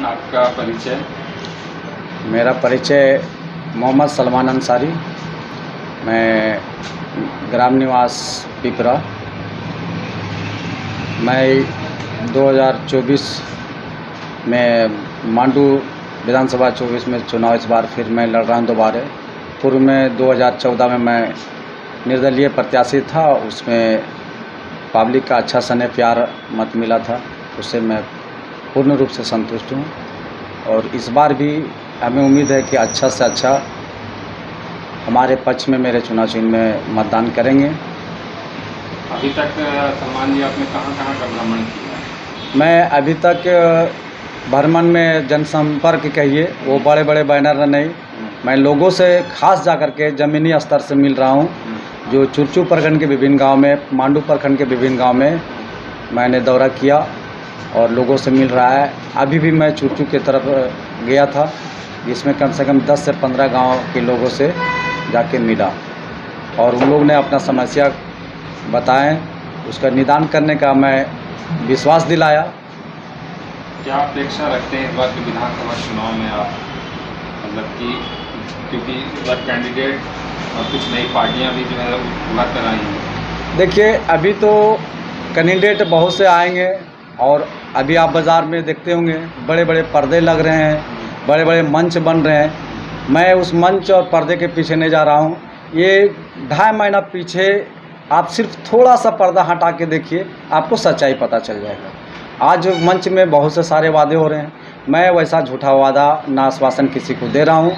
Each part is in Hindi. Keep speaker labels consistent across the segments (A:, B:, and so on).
A: आपका परिचय?
B: मेरा परिचय मोहम्मद सलमान अंसारी, मैं ग्राम निवास पिपरा। मैं 2024 में मांडू विधानसभा 24 में चुनाव इस बार फिर मैं लड़ रहा हूँ दोबारा। पूर्व में 2014 में मैं निर्दलीय प्रत्याशी था, उसमें पब्लिक का अच्छा स्नेह प्यार मत मिला था, उससे मैं पूर्ण रूप से संतुष्ट हूँ। और इस बार भी हमें उम्मीद है कि अच्छा से अच्छा हमारे पक्ष में मेरे चुनाव चिन्ह में मतदान करेंगे।
A: अभी तक सलमान जी आपने कहाँ का भ्रमण किया?
B: मैं अभी तक भ्रमण में जनसंपर्क कहिए, वो बड़े बड़े बैनर नहीं, मैं लोगों से खास जाकर के ज़मीनी स्तर से मिल रहा हूँ। जो चुरचू प्रखंड के विभिन्न गांव में, मांडू प्रखंड के विभिन्न गांव में मैंने दौरा किया और लोगों से मिल रहा है। अभी भी मैं चुरचू की तरफ गया था, जिसमें कम से कम 10 से 15 गांव के लोगों से जाके मिला और उन लोगों ने अपना समस्या बताएं, उसका निदान करने का मैं विश्वास दिलाया।
A: क्या अपेक्षा रखते हैं इस बार के विधानसभा चुनाव में आप, मतलब कि क्योंकि इस बार कैंडिडेट और कुछ नई पार्टियां भी जो है उभर कर आई हैं?
B: देखिए, अभी तो कैंडिडेट बहुत से आएंगे और अभी आप बाज़ार में देखते होंगे बड़े बड़े पर्दे लग रहे हैं, बड़े बड़े मंच बन रहे हैं। मैं उस मंच और पर्दे के पीछे नहीं जा रहा हूँ। ये 2.5 महीना पीछे आप सिर्फ थोड़ा सा पर्दा हटा के देखिए, आपको सच्चाई पता चल जाएगा। आज मंच में बहुत से सारे वादे हो रहे हैं, मैं वैसा झूठा वादा ना आश्वासन किसी को दे रहा हूँ।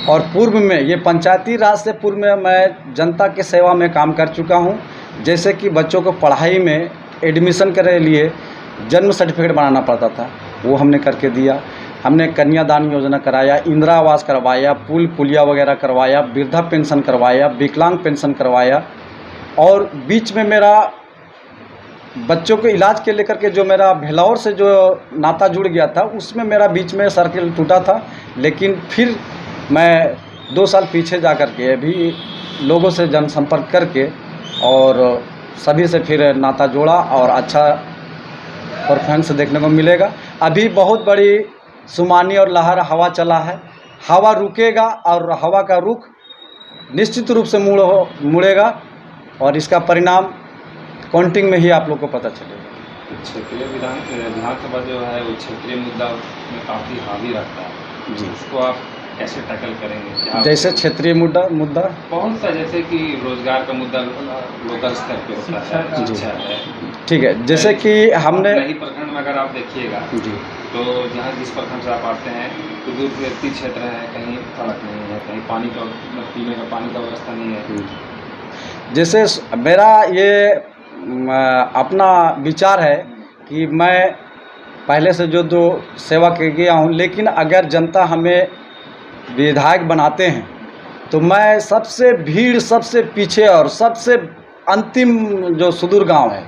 B: और पूर्व में ये पंचायती राज से पूर्व में मैं जनता के सेवा में काम कर चुका हूँ। जैसे कि बच्चों को पढ़ाई में एडमिशन के लिए जन्म सर्टिफिकेट बनाना पड़ता था, वो हमने करके दिया। हमने कन्यादान योजना कराया, इंदिरा आवास करवाया, पुल पुलिया वगैरह करवाया, वृद्धा पेंशन करवाया, विकलांग पेंशन करवाया। और बीच में मेरा बच्चों के इलाज के लेकर के जो मेरा भेलावर से जो नाता जुड़ गया था, उसमें मेरा बीच में सर्किल टूटा था। लेकिन फिर मैं 2 साल पीछे जा कर के अभी लोगों से जनसंपर्क करके और सभी से फिर नाता जोड़ा और अच्छा परफॉर्मेंस देखने को मिलेगा। अभी बहुत बड़ी सुमानी और लहर हवा चला है, हवा रुकेगा और हवा का रुख निश्चित रूप से मुड़ेगा और इसका परिणाम काउंटिंग में ही आप लोग को पता चलेगा।
A: क्षेत्रीय विधानसभा जो है वो क्षेत्रीय मुद्दा में काफ़ी हावी रखता है
B: जी,
A: उसको आप कैसे टैकल करेंगे?
B: जैसे क्षेत्रीय मुद्दा
A: बहुत सा, जैसे कि रोजगार का मुद्दा लोकल स्तर पे होता है,
B: जी,
A: अच्छा है,
B: ठीक है। जैसे कि हमने
A: नहीं प्रखंड में अगर आप देखिएगा
B: जी,
A: तो जहाँ जिस प्रखंड से आप आते हैं तो दूरवर्ती क्षेत्र है, कहीं सड़क नहीं है, कहीं पानी का पीने का पानी का व्यवस्था नहीं है।
B: जैसे मेरा ये अपना विचार है कि मैं पहले से जो सेवा कर गया हूँ, लेकिन अगर जनता हमें विधायक बनाते हैं तो मैं सबसे भीड़, सबसे पीछे और सबसे अंतिम जो सुदूर गांव है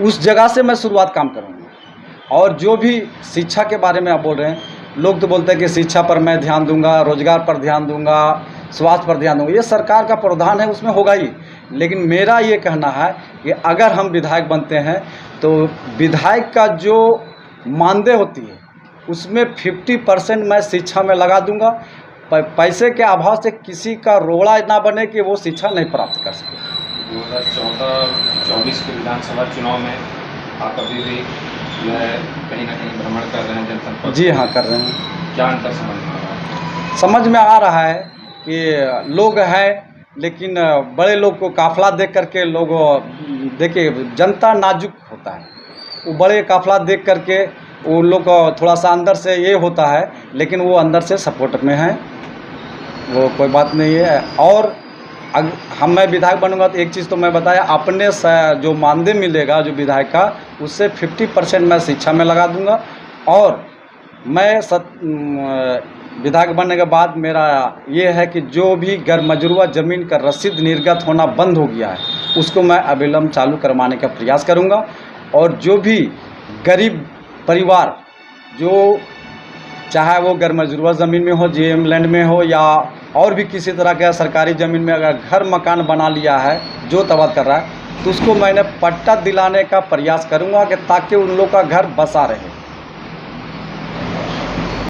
B: उस जगह से मैं शुरुआत काम करूँगा। और जो भी शिक्षा के बारे में आप बोल रहे हैं, लोग तो बोलते हैं कि शिक्षा पर मैं ध्यान दूंगा, रोजगार पर ध्यान दूंगा, स्वास्थ्य पर ध्यान दूंगा, ये सरकार का प्रावधान है, उसमें होगा ही। लेकिन मेरा ये कहना है कि अगर हम विधायक बनते हैं तो विधायक का जो मानदेय होती है उसमें 50% मैं शिक्षा में लगा दूंगा। पैसे के अभाव से किसी का रोड़ा ना बने कि वो शिक्षा नहीं प्राप्त कर सके।
A: 2014-24 के विधानसभा चुनाव में आप अभी भी जो है कहीं ना कहीं भ्रमण कर रहे हैं, जनसंपर्क?
B: जी हाँ, कर रहे हैं।
A: क्या अंतर समझ में आ रहा है?
B: समझ में आ रहा है कि लोग हैं, लेकिन बड़े लोग को काफिला देख करके लोग, देखिए जनता नाजुक होता है, वो बड़े काफिला देख करके वो लोग को थोड़ा सा अंदर से ये होता है, लेकिन वो अंदर से सपोर्ट में है, वो कोई बात नहीं है। और मैं विधायक बनूंगा तो एक चीज़ तो मैं बताया, अपने जो मानदेय मिलेगा जो विधायक का, उससे 50% मैं शिक्षा में लगा दूंगा। और मैं विधायक बनने के बाद मेरा ये है कि जो भी गैर मजरूआ ज़मीन का रसीद निर्गत होना बंद हो गया है उसको मैं अविलंब चालू करवाने का प्रयास करूंगा। और जो भी गरीब परिवार, जो चाहे वो गैर मजरूआ ज़मीन में हो, जीएम लैंड में हो, या और भी किसी तरह का सरकारी ज़मीन में अगर घर मकान बना लिया है, जो तबाद कर रहा है, तो उसको मैंने पट्टा दिलाने का प्रयास करूंगा कि ताकि उन लोग का घर बसा रहे।